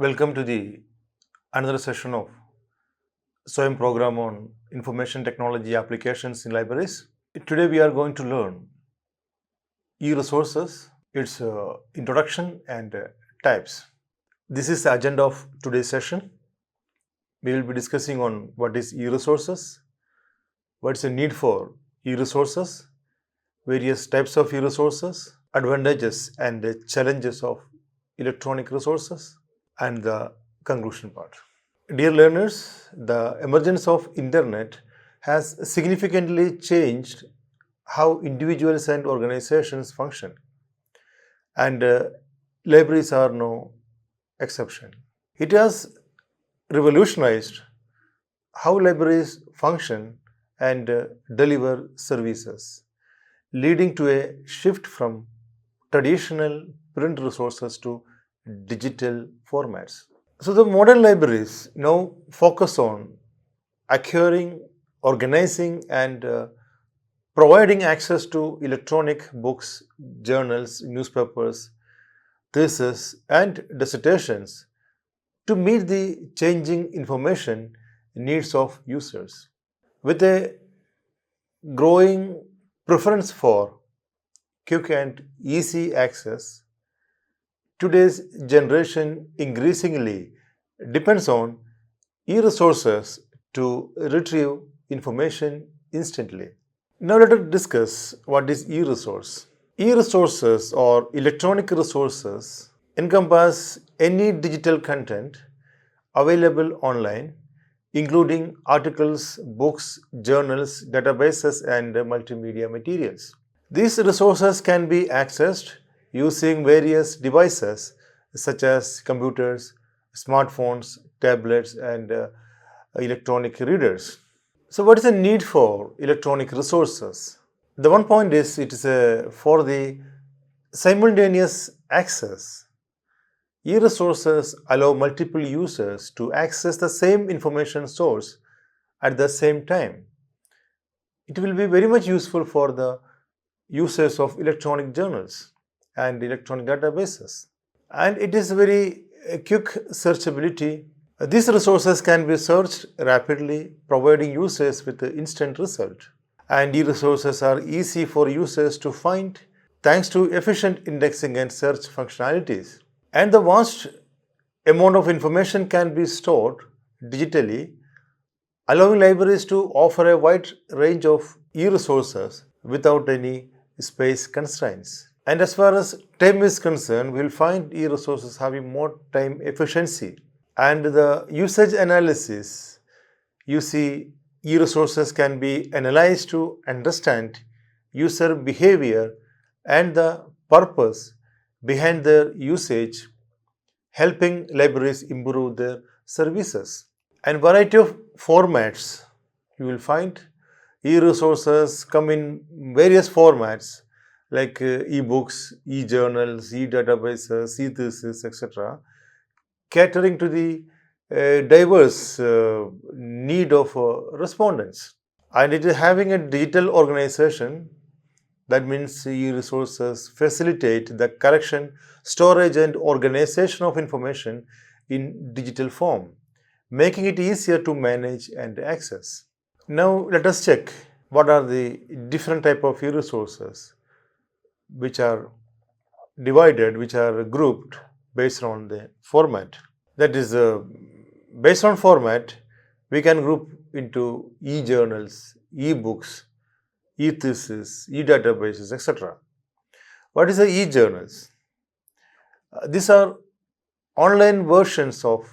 Welcome to the another session of SWAYAM program on information technology applications in libraries. Today we are going to learn e-resources, its introduction and types. This is the agenda of today's session. We will be discussing on what is e-resources, what is the need for e-resources, various types of e-resources, advantages and challenges of electronic resources, and the conclusion part. Dear learners, the emergence of internet has significantly changed how individuals and organizations function, and libraries are no exception. It has revolutionized how libraries function and deliver services, leading to a shift from traditional print resources to digital formats. So the modern libraries now focus on acquiring, organizing and providing access to electronic books, journals, newspapers, theses and dissertations to meet the changing information needs of users. With a growing preference for quick and easy access, today's generation increasingly depends on e-resources to retrieve information instantly. Now let us discuss what is e-resource. E-resources or electronic resources encompass any digital content available online, including articles, books, journals, databases, and multimedia materials. These resources can be accessed using various devices such as computers, smartphones, tablets, and electronic readers. So, what is the need for electronic resources? The one point is it is for the simultaneous access. E-resources allow multiple users to access the same information source at the same time. It will be very much useful for the users of electronic journals and electronic databases. And it is very quick searchability. These resources can be searched rapidly, providing users with an instant result. And e-resources are easy for users to find thanks to efficient indexing and search functionalities. And the vast amount of information can be stored digitally, allowing libraries to offer a wide range of e-resources without any space constraints. And as far as time is concerned, we will find e-resources having more time efficiency. And the usage analysis, you see, e-resources can be analyzed to understand user behavior and the purpose behind their usage, helping libraries improve their services. And variety of formats you will find. E-resources come in various formats like e-books, e-journals, e-databases, e-thesis, etc., catering to the diverse need of respondents. And it is having a digital organization. That means e-resources facilitate the collection, storage and organization of information in digital form, making it easier to manage and access. Now let us check what are the different type of e-resources which are divided, which are grouped based on the format. That is, based on format, we can group into e-journals, e-books, e-thesis, e-databases, etc. What is the e-journals? These are online versions of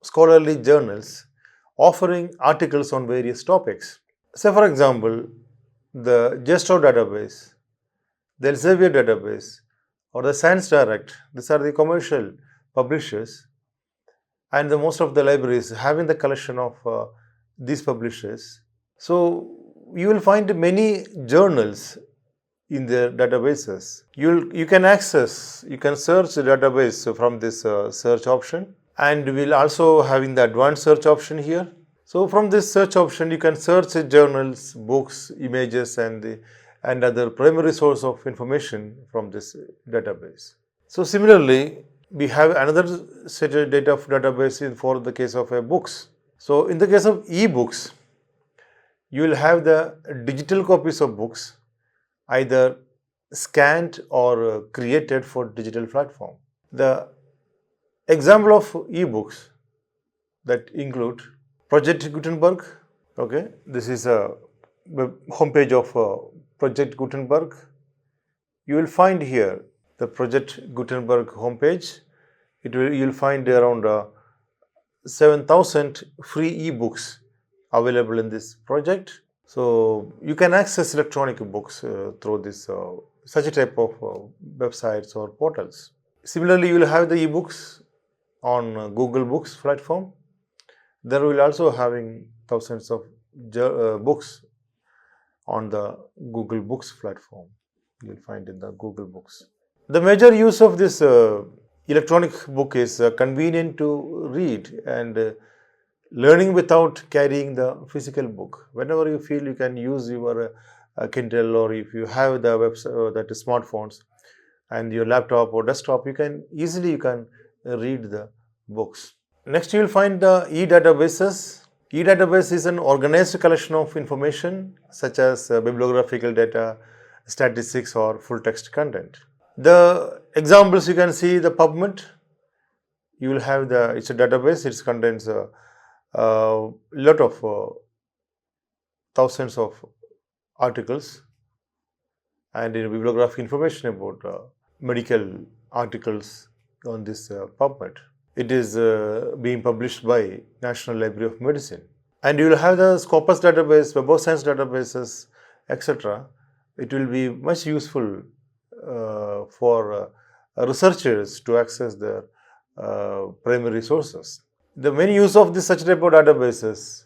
scholarly journals offering articles on various topics. Say for example, the JSTOR database, the Elsevier database or the Science Direct, these are the commercial publishers, and the most of the libraries having the collection of these publishers. So you will find many journals in their databases. You can search the database from this search option, and we'll also having the advanced search option here. So from this search option, you can search journals, books, images, and other primary source of information from this database. So similarly, We have another set of database for the case of books. So in the case of e-books, you will have the digital copies of books either scanned or created for digital platform. The example of e-books that include Project Gutenberg. Okay, this is a homepage of Project Gutenberg. You will find here the Project Gutenberg homepage. You'll find around 7,000 free ebooks available in this project. So you can access electronic books through this such a type of websites or portals. Similarly, you will have the ebooks on Google Books platform. There will also having thousands of books on the Google Books platform. You will find in the Google Books. The major use of this electronic book is convenient to read and learning without carrying the physical book. Whenever you feel, you can use your Kindle, or if you have the website that is smartphones and your laptop or desktop, you can read the books. Next, you will find the e-databases. E-database is an organized collection of information such as bibliographical data, statistics, or full text content. The examples you can see the PubMed. You will have it's a database. It contains a lot of thousands of articles and bibliographic information about medical articles on this PubMed. It is being published by National Library of Medicine. And you will have the Scopus database, Web of Science databases, etc. It will be much useful for researchers to access their primary sources. The main use of such type of databases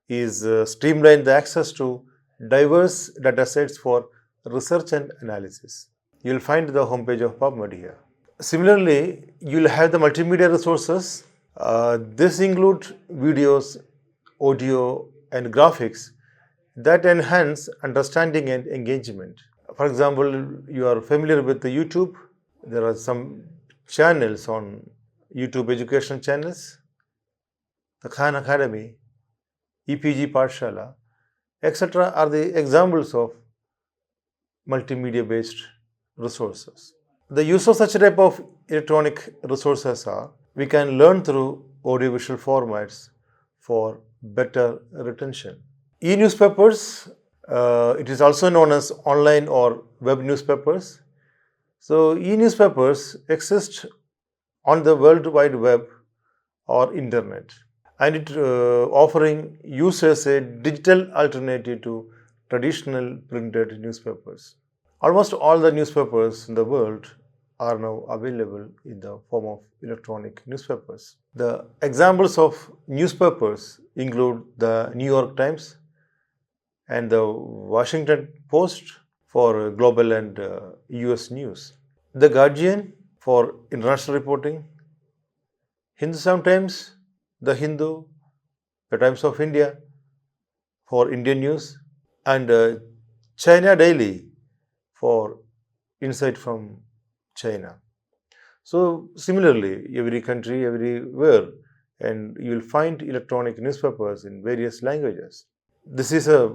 is streamline the access to diverse data sets for research and analysis. You will find the homepage of PubMed here. Similarly, you will have the multimedia resources. This include videos, audio, and graphics that enhance understanding and engagement. For example, you are familiar with the YouTube. There are some channels on YouTube, education channels, the Khan Academy, EPG Pathshala, etc. are the examples of multimedia based resources. The use of such type of electronic resources are, we can learn through audiovisual formats for better retention. E-newspapers, it is also known as online or web newspapers. So e-newspapers exist on the World Wide Web or internet, and it offering users a digital alternative to traditional printed newspapers. Almost all the newspapers in the world are now available in the form of electronic newspapers. The examples of newspapers include the New York Times and the Washington Post for global and US news, the Guardian for international reporting, Hindustan Times, the Hindu, the Times of India for Indian news, and China Daily for insight from China. So similarly, every country, everywhere, and you will find electronic newspapers in various languages. This is a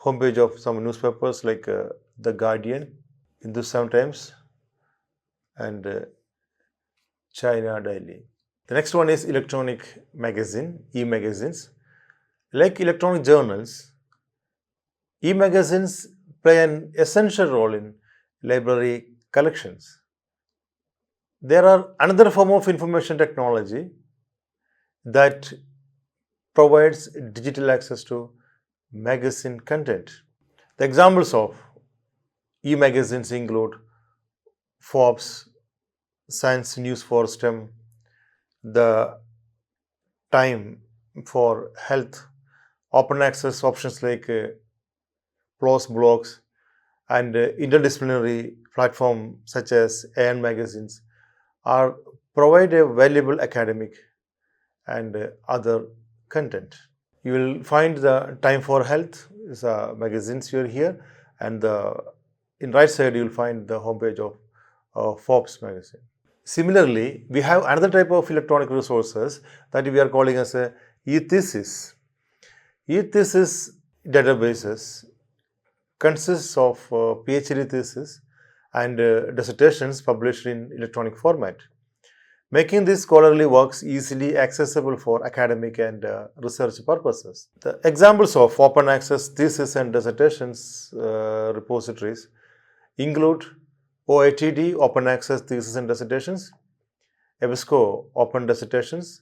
homepage of some newspapers like The Guardian, Hindustan Times, and China Daily. The next one is electronic magazine, e-magazines. Like electronic journals, e-magazines play an essential role in library collections. There are another form of information technology that provides digital access to magazine content. The examples of e-magazines include Forbes, Science News for STEM, the Time for Health, open access options like PLOS blogs, and interdisciplinary platforms such as AN magazines are provide a valuable academic and other content. You will find the Time for Health is a magazines here, and in right side you will find the homepage of Forbes magazine. Similarly, we have another type of electronic resources that we are calling as a e-thesis. E-thesis databases consists of PhD thesis and dissertations published in electronic format, making these scholarly works easily accessible for academic and research purposes. The examples of open access thesis and dissertations repositories include OITD Open Access Thesis and Dissertations, EBSCO Open Dissertations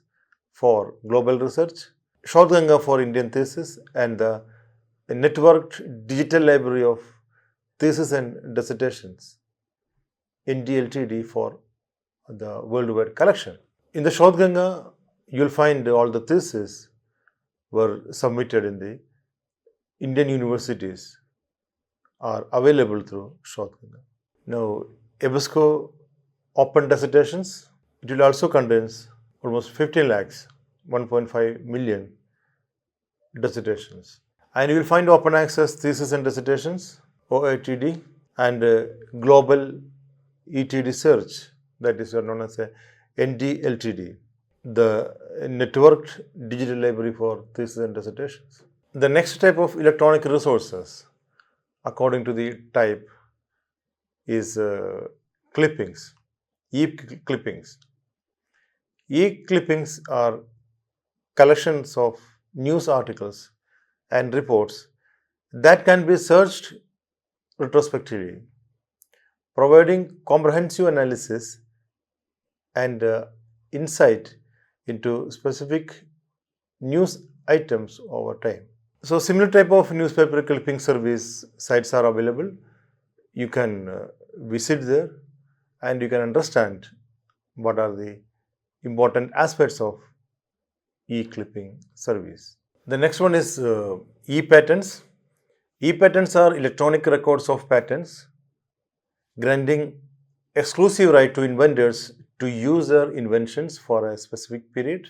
for Global Research, Shrodhganga for Indian Thesis, and the Networked Digital Library of Thesis and Dissertations, NDLTD, for the worldwide collection. In the Shrodhganga, you will find all the theses were submitted in the Indian universities are available through Shrodhganga. Now, EBSCO Open Dissertations, it will also contains almost 15 lakhs, 1.5 million dissertations. And you will find Open Access Thesis and Dissertations, OITD, and Global ETD Search, that is known as a NDLTD, the Networked Digital Library for Thesis and Dissertations. The next type of electronic resources, according to the type, is clippings, e-clippings. E-clippings are collections of news articles and reports that can be searched retrospectively, providing comprehensive analysis and insight into specific news items over time. So, similar type of newspaper clipping service sites are available. You can visit there and you can understand what are the important aspects of e-clipping service. The next one is e-patents. E-patents are electronic records of patents, granting exclusive right to inventors to use their inventions for a specific period.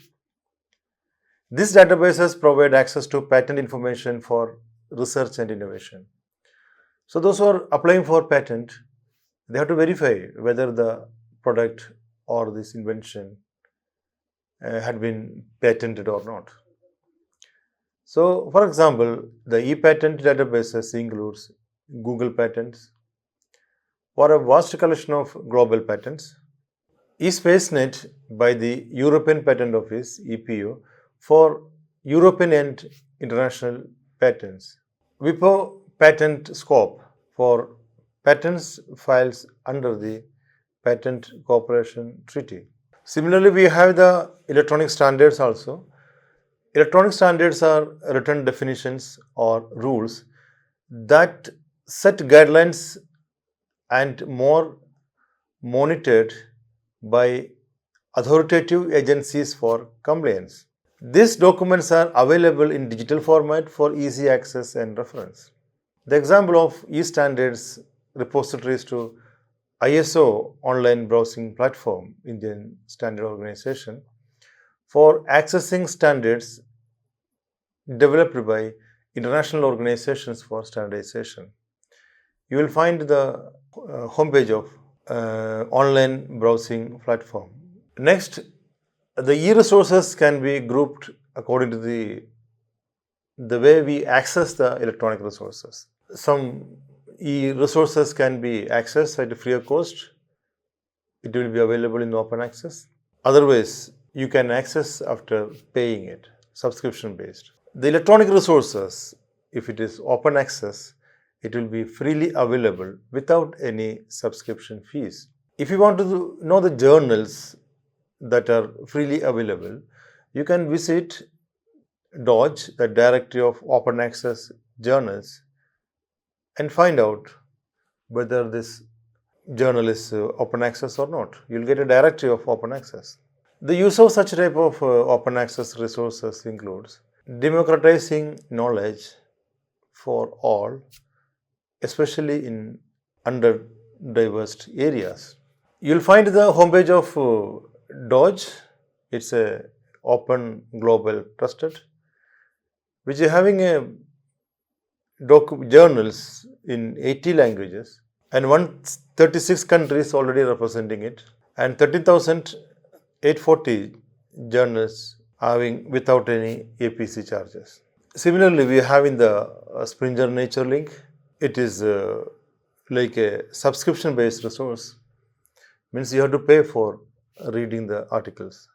These databases provide access to patent information for research and innovation. So, those who are applying for patent, they have to verify whether the product or this invention had been patented or not. So, for example, the e-patent databases includes Google Patents for a vast collection of global patents, eSpaceNet by the European Patent Office (EPO) for European and international patents, WIPO Patent Scope for patents files under the Patent Cooperation Treaty. Similarly, we have the electronic standards also. Electronic standards are written definitions or rules that set guidelines and more monitored by authoritative agencies for compliance. These documents are available in digital format for easy access and reference. The example of e-standards repositories to ISO online browsing platform, Indian Standard Organization, for accessing standards developed by international organizations for standardization. You will find the homepage of online browsing platform. Next, the e-resources can be grouped according to the way we access the electronic resources. Some e-resources can be accessed at free of cost. It will be available in open access. Otherwise, you can access after paying it, subscription based. The electronic resources, if it is open access, it will be freely available without any subscription fees. If you want to know the journals that are freely available, you can visit DOJ, the Directory of Open Access Journals, and find out whether this journal is open access or not. You will get a directory of open access. The use of such type of open access resources includes democratizing knowledge for all, especially in underdiverse areas. You will find the homepage of DOJ. It's a open global trusted, which is having a journals in 80 languages and 136 countries already representing it. and 13,840 journals having without any APC charges. Similarly, we have in the Springer Nature link, it is like a subscription based resource, means you have to pay for reading the articles.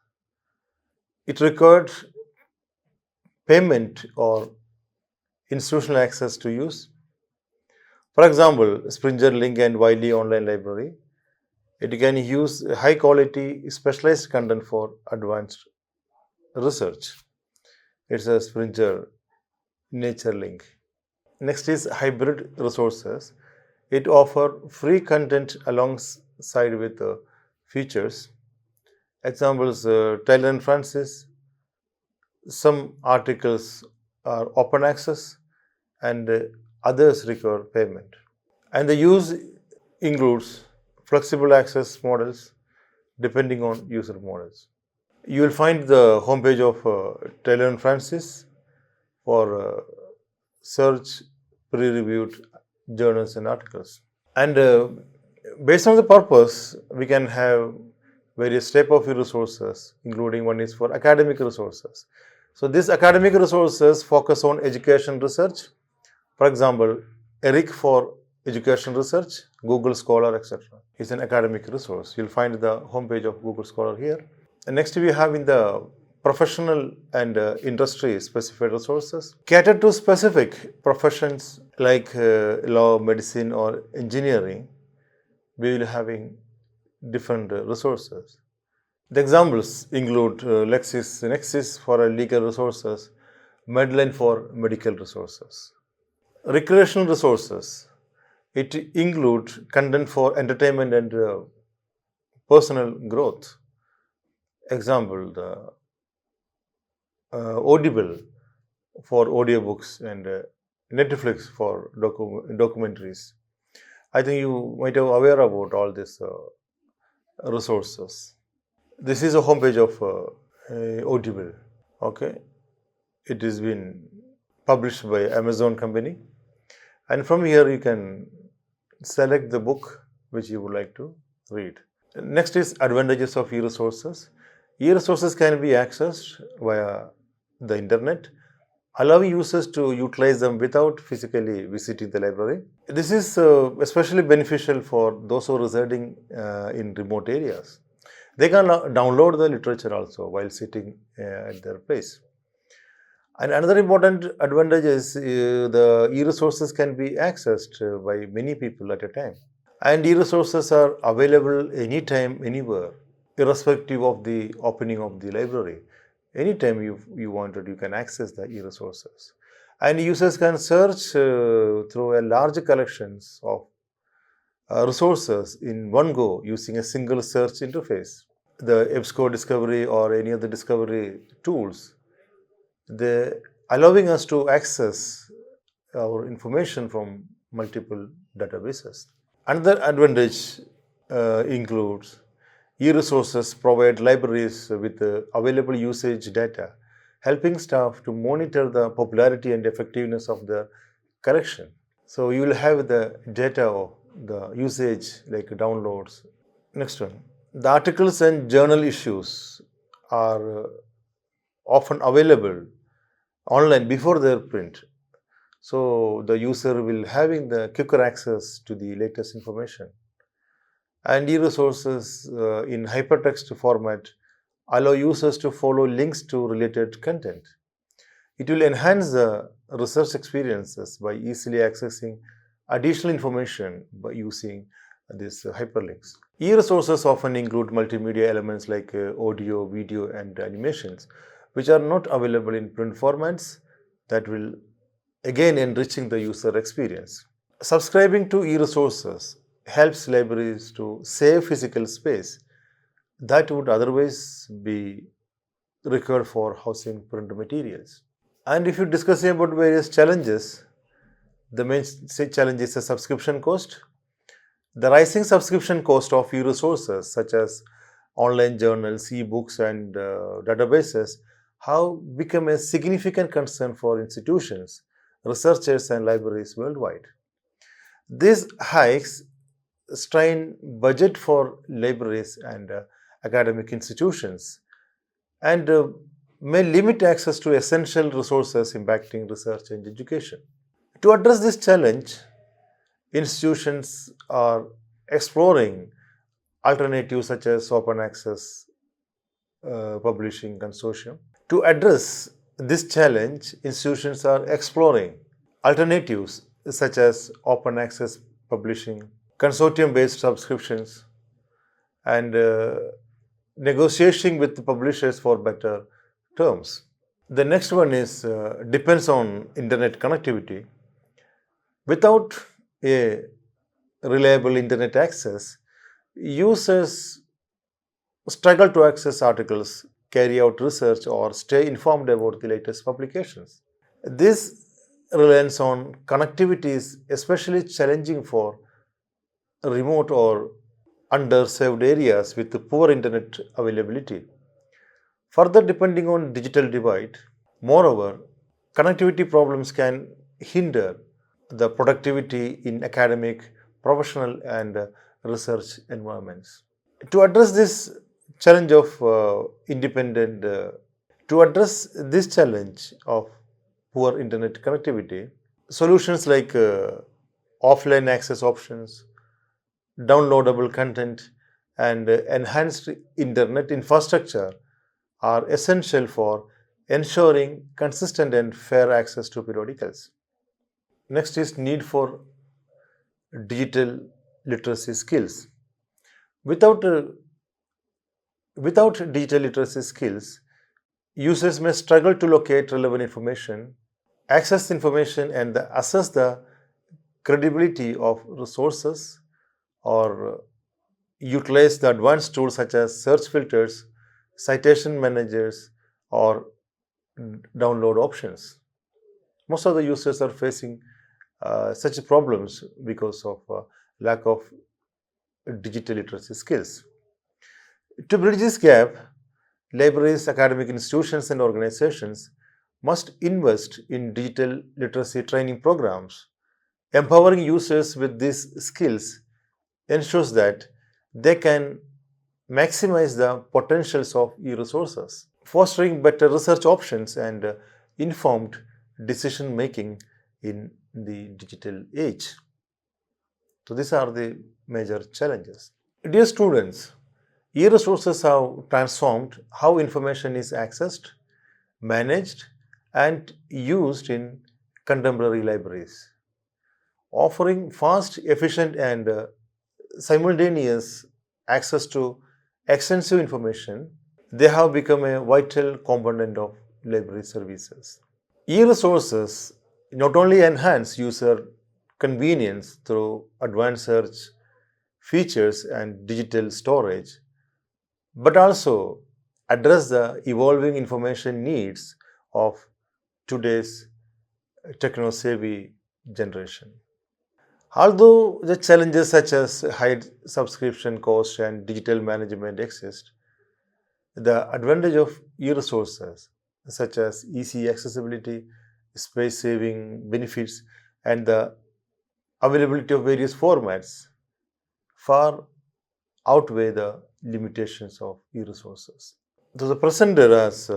It required payment or institutional access to use. For example, Springer Link and Wiley Online Library, it can use high quality specialized content for advanced research. It's a Springer Nature link. Next is hybrid resources. It offers free content alongside with features. Examples, Taylor and Francis, some articles are open access and others require payment. And the use includes flexible access models depending on user models. You will find the homepage of Taylor and Francis for search pre-reviewed journals and articles. And based on the purpose, we can have various type of resources, including one is for academic resources. So these academic resources focus on education research. For example, ERIC for education research, Google Scholar, etc. is an academic resource. You'll find the homepage of Google Scholar here. And next we have in the professional and industry specified resources catered to specific professions like law, medicine or engineering. We will having different resources. The examples include LexisNexis for legal resources, Medline for medical resources. Recreational resources, it includes content for entertainment and personal growth. Example, the Audible for audiobooks and Netflix for documentaries. I think you might have aware about all these resources. This is a homepage of Audible. Okay, it has been published by Amazon company, and from here you can select the book which you would like to read. Next is advantages of e-resources. E-resources can be accessed via the internet, allowing users to utilize them without physically visiting the library. This is especially beneficial for those who are residing in remote areas. They can download the literature also while sitting at their place. And another important advantage is the e-resources can be accessed by many people at a time. And e-resources are available anytime, anywhere, irrespective of the opening of the library. Anytime you wanted, you can access the e-resources. And users can search through a large collections of resources in one go using a single search interface. The EBSCO discovery or any other discovery tools, they allowing us to access our information from multiple databases. Another advantage includes e-resources provide libraries with available usage data, helping staff to monitor the popularity and effectiveness of the collection. So you will have the data of the usage like downloads. Next one. The articles and journal issues are often available online before their print. So the user will having the quicker access to the latest information. And e-resources in hypertext format allow users to follow links to related content. It will enhance the research experiences by easily accessing additional information by using these hyperlinks. E-resources often include multimedia elements like audio, video and animations, which are not available in print formats, that will again enriching the user experience. Subscribing to e-resources helps libraries to save physical space that would otherwise be required for housing print materials. And if you discuss about various challenges, the main challenge is the subscription cost. The rising subscription cost of e-resources such as online journals, e-books and databases have become a significant concern for institutions, researchers and libraries worldwide. These hikes strain budget for libraries and academic institutions, and may limit access to essential resources impacting research and education. To address this challenge, institutions are exploring alternatives such as open access publishing consortium. To address this challenge, institutions are exploring alternatives such as open access publishing, consortium based subscriptions, and negotiating with the publishers for better terms. The next one is depends on internet connectivity. Without a reliable internet access, users struggle to access articles, carry out research, or stay informed about the latest publications. This reliance on connectivity is especially challenging for remote or underserved areas with poor internet availability. Further depending on digital divide, moreover, connectivity problems can hinder the productivity in academic, professional, and research environments. To address this challenge of to address this challenge of poor internet connectivity, solutions like offline access options, downloadable content, and enhanced internet infrastructure are essential for ensuring consistent and fair access to periodicals. Next is need for digital literacy skills. Without digital literacy skills, users may struggle to locate relevant information, access information, and assess the credibility of resources, or utilize the advanced tools such as search filters, citation managers, or download options. Most of the users are facing such problems because of lack of digital literacy skills. To bridge this gap, libraries, academic institutions, and organizations must invest in digital literacy training programs. Empowering users with these skills ensures that they can maximize the potentials of e-resources, fostering better research options and informed decision making in the digital age. So these are the major challenges. Dear students, e-resources have transformed how information is accessed, managed, and used in contemporary libraries. Offering fast, efficient, and simultaneous access to extensive information, they have become a vital component of library services. E-resources not only enhance user convenience through advanced search features and digital storage, but also address the evolving information needs of today's techno-savvy generation. Although the challenges such as high subscription cost and digital management exist, the advantage of e-resources such as easy accessibility, space-saving benefits, and the availability of various formats far outweigh the limitations of e-resources. So the presenter has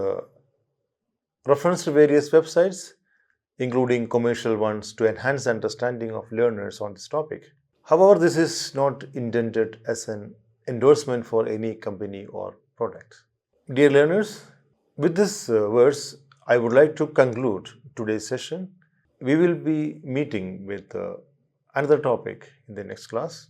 referenced various websites, including commercial ones, to enhance the understanding of learners on this topic. However, this is not intended as an endorsement for any company or product. Dear learners, with this words, I would like to conclude today's session. We will be meeting with another topic in the next class.